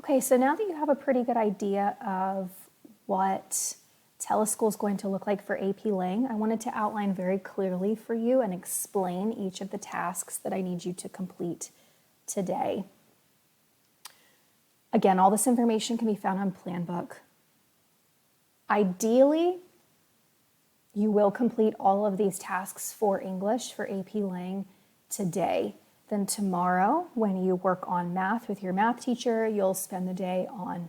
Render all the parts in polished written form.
Okay, so now that you have a pretty good idea of what Teleschool is going to look like for AP Lang, I wanted to outline very clearly for you and explain each of the tasks that I need you to complete today. Again, all this information can be found on Planbook. Ideally, you will complete all of these tasks for English for AP Lang today. Then tomorrow, when you work on math with your math teacher, you'll spend the day on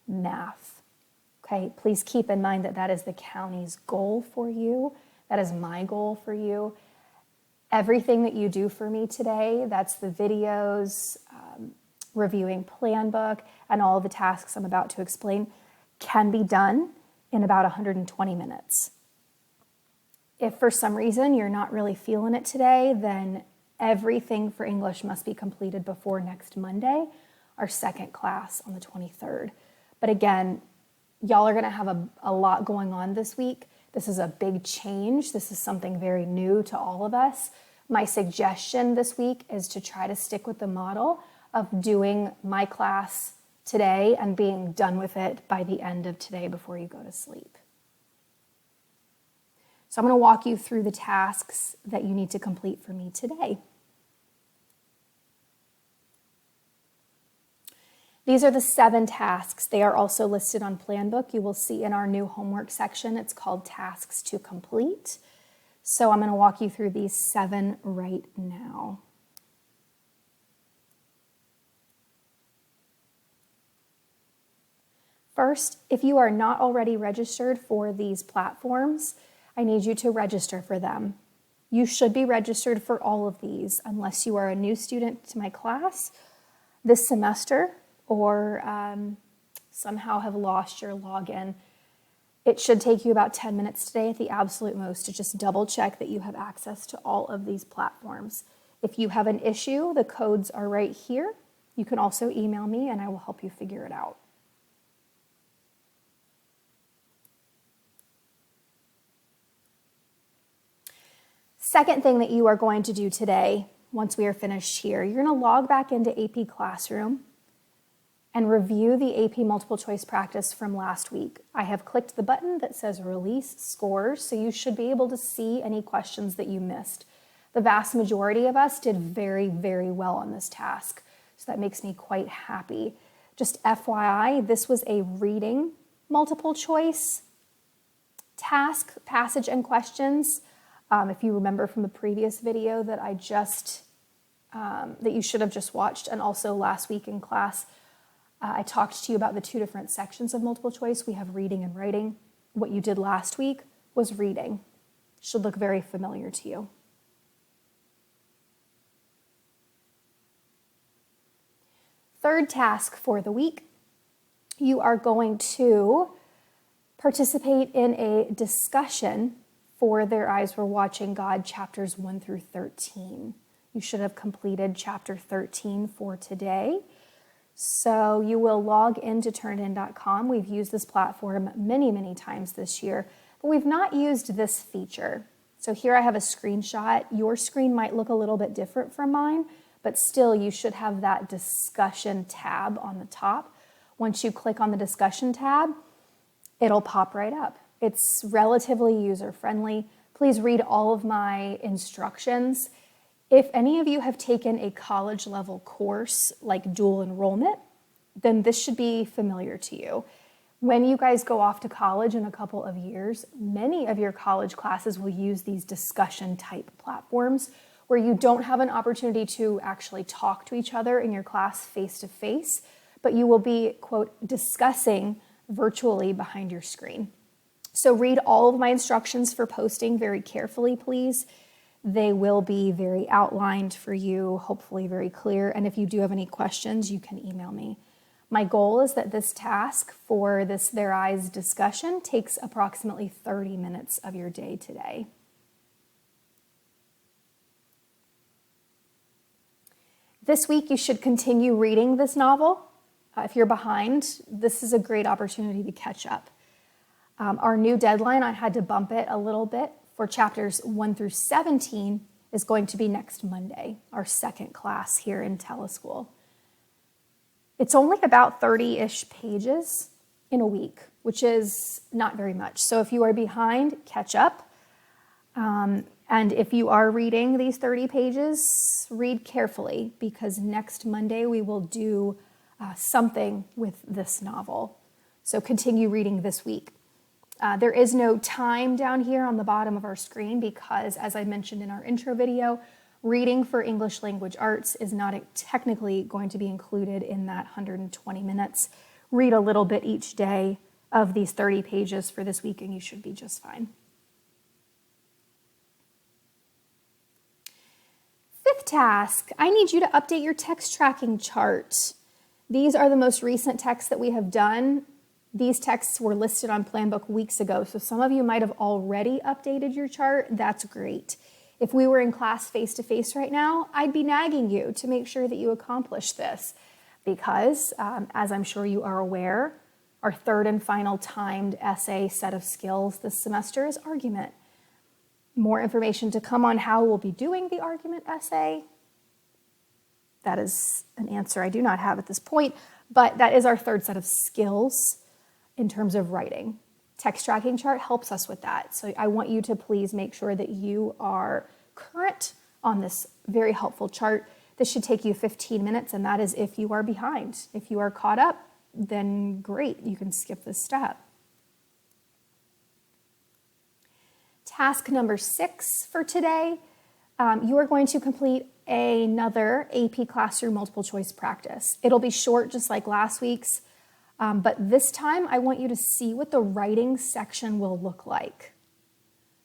math. Okay, please keep in mind that that is the county's goal for you. That is my goal for you. Everything that you do for me today, that's the videos, reviewing Planbook, and all the tasks I'm about to explain, can be done in about 120 minutes. If for some reason you're not really feeling it today, then everything for English must be completed before next Monday, our second class on the 23rd. But again, y'all are going to have a lot going on this week. This is a big change. This is something very new to all of us. My suggestion this week is to try to stick with the model of doing my class today and being done with it by the end of today before you go to sleep. So I'm going to walk you through the tasks that you need to complete for me today. These are the 7 tasks. They are also listed on Planbook. You will see in our new homework section, it's called Tasks to Complete. So I'm going to walk you through these 7 right now. First, if you are not already registered for these platforms, I need you to register for them. You should be registered for all of these unless you are a new student to my class this semester or somehow have lost your login. It should take you about 10 minutes today at the absolute most to just double check that you have access to all of these platforms. If you have an issue, the codes are right here. You can also email me and I will help you figure it out. Second thing that you are going to do today, once we are finished here, you're going to log back into AP Classroom and review the AP multiple choice practice from last week. I have clicked the button that says release scores, so you should be able to see any questions that you missed. The vast majority of us did very, very well on this task, so that makes me quite happy. Just FYI, this was a reading multiple choice task, passage and questions. If you remember from the previous video that that you should have just watched, and also last week in class, I talked to you about the 2 different sections of multiple choice. We have reading and writing. What you did last week was reading. Should look very familiar to you. Third task for the week, you are going to participate in a discussion for Their Eyes Were Watching God, chapters 1 through 13. You should have completed chapter 13 for today. So you will log into turnedin.com. We've used this platform many, many times this year, but we've not used this feature. So here I have a screenshot. Your screen might look a little bit different from mine, but still you should have that discussion tab on the top. Once you click on the discussion tab, it'll pop right up. It's relatively user-friendly. Please read all of my instructions. If any of you have taken a college-level course like dual enrollment, then this should be familiar to you. When you guys go off to college in a couple of years, many of your college classes will use these discussion-type platforms where you don't have an opportunity to actually talk to each other in your class face-to-face, but you will be, quote, discussing virtually behind your screen. So read all of my instructions for posting very carefully, please. They will be very outlined for you, hopefully very clear. And if you do have any questions, you can email me. My goal is that this task for this Their Eyes discussion takes approximately 30 minutes of your day today. This week, you should continue reading this novel. If you're behind, this is a great opportunity to catch up. Our new deadline, I had to bump it a little bit, for chapters 1 through 17 is going to be next Monday, our second class here in Teleschool. It's only about 30-ish pages in a week, which is not very much. So if you are behind, catch up. And if you are reading these 30 pages, read carefully, because next Monday we will do something with this novel. So continue reading this week. There is no time down here on the bottom of our screen because, as I mentioned in our intro video, reading for English language arts is not technically going to be included in that 120 minutes. Read a little bit each day of these 30 pages for this week and you should be just fine. Fifth task, I need you to update your text tracking chart. These are the most recent texts that we have done. These texts were listed on Planbook weeks ago, so some of you might have already updated your chart. That's great. If we were in class face-to-face right now, I'd be nagging you to make sure that you accomplish this because, as I'm sure you are aware, our third and final timed essay set of skills this semester is argument. More information to come on how we'll be doing the argument essay. That is an answer I do not have at this point, but that is our third set of skills in terms of writing. Text tracking chart helps us with that. So I want you to please make sure that you are current on this very helpful chart. This should take you 15 minutes, and that is if you are behind. If you are caught up, then great, you can skip this step. Task number 6 for today, you are going to complete another AP Classroom multiple choice practice. It'll be short just like last week's, but this time I want you to see what the writing section will look like.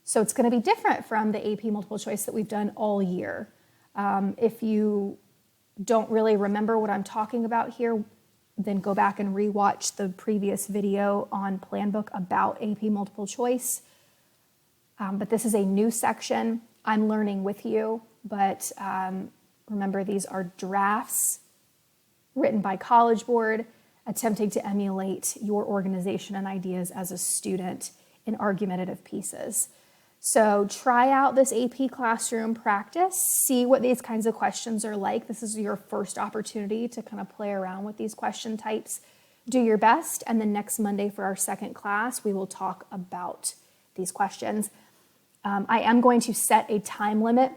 So it's going to be different from the AP multiple choice that we've done all year. If you don't really remember what I'm talking about here, then go back and rewatch the previous video on Planbook about AP multiple choice. But this is a new section. I'm learning with you, but remember these are drafts written by College Board, attempting to emulate your organization and ideas as a student in argumentative pieces. So try out this AP Classroom practice, see what these kinds of questions are like. This is your first opportunity to kind of play around with these question types. Do your best, and then next Monday for our second class, we will talk about these questions. I am going to set a time limit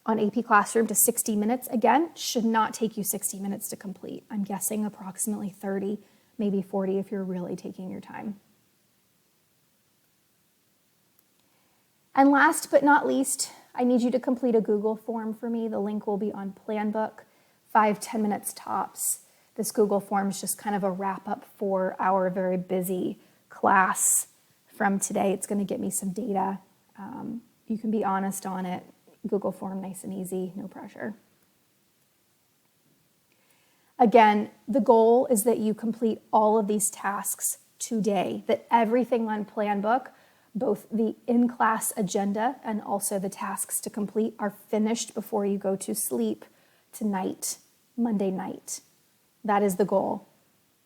on AP Classroom to 60 minutes. Again, should not take you 60 minutes to complete. I'm guessing approximately 30, maybe 40 if you're really taking your time. And last but not least, I need you to complete a Google form for me. The link will be on Planbook, 5-10 minutes tops. This Google form is just kind of a wrap up for our very busy class from today. It's going to get me some data. You can be honest on it. Google form, nice and easy, no pressure. Again, the goal is that you complete all of these tasks today, that everything on Planbook, both the in-class agenda and also the tasks to complete, are finished before you go to sleep tonight, Monday night. That is the goal.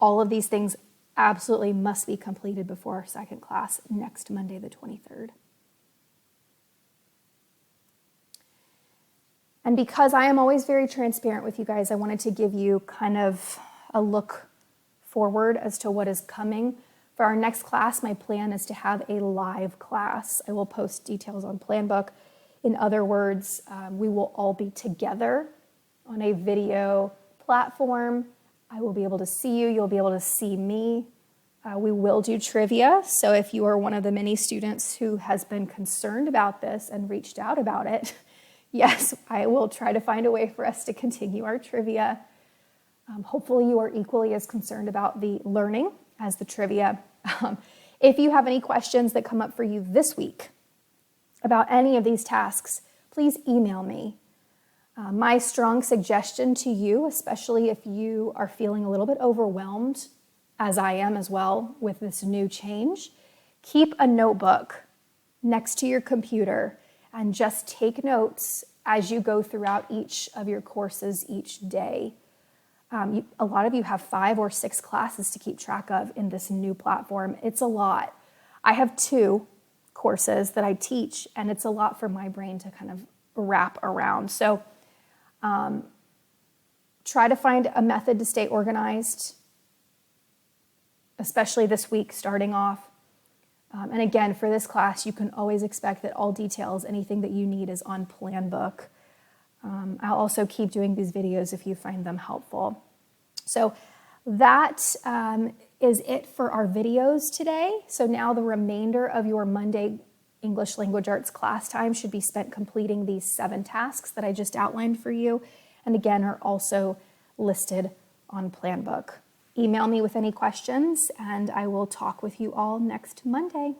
All of these things absolutely must be completed before our second class next Monday, the 23rd. And because I am always very transparent with you guys, I wanted to give you kind of a look forward as to what is coming. For our next class, my plan is to have a live class. I will post details on Planbook. In other words, we will all be together on a video platform. I will be able to see you. You'll be able to see me. We will do trivia. So if you are one of the many students who has been concerned about this and reached out about it, yes, I will try to find a way for us to continue our trivia. Hopefully you are equally as concerned about the learning as the trivia. If you have any questions that come up for you this week about any of these tasks, please email me. My strong suggestion to you, especially if you are feeling a little bit overwhelmed, as I am as well with this new change, keep a notebook next to your computer and just take notes as you go throughout each of your courses each day. A lot of you have 5 or 6 classes to keep track of in this new platform. It's a lot. I have 2 courses that I teach, and it's a lot for my brain to kind of wrap around. So Try to find a method to stay organized, especially this week starting off. And again, for this class, you can always expect that all details, anything that you need is on Planbook. I'll also keep doing these videos if you find them helpful. So that is it for our videos today. So now the remainder of your Monday English Language Arts class time should be spent completing these 7 tasks that I just outlined for you, and again are also listed on Planbook. Email me with any questions, and I will talk with you all next Monday.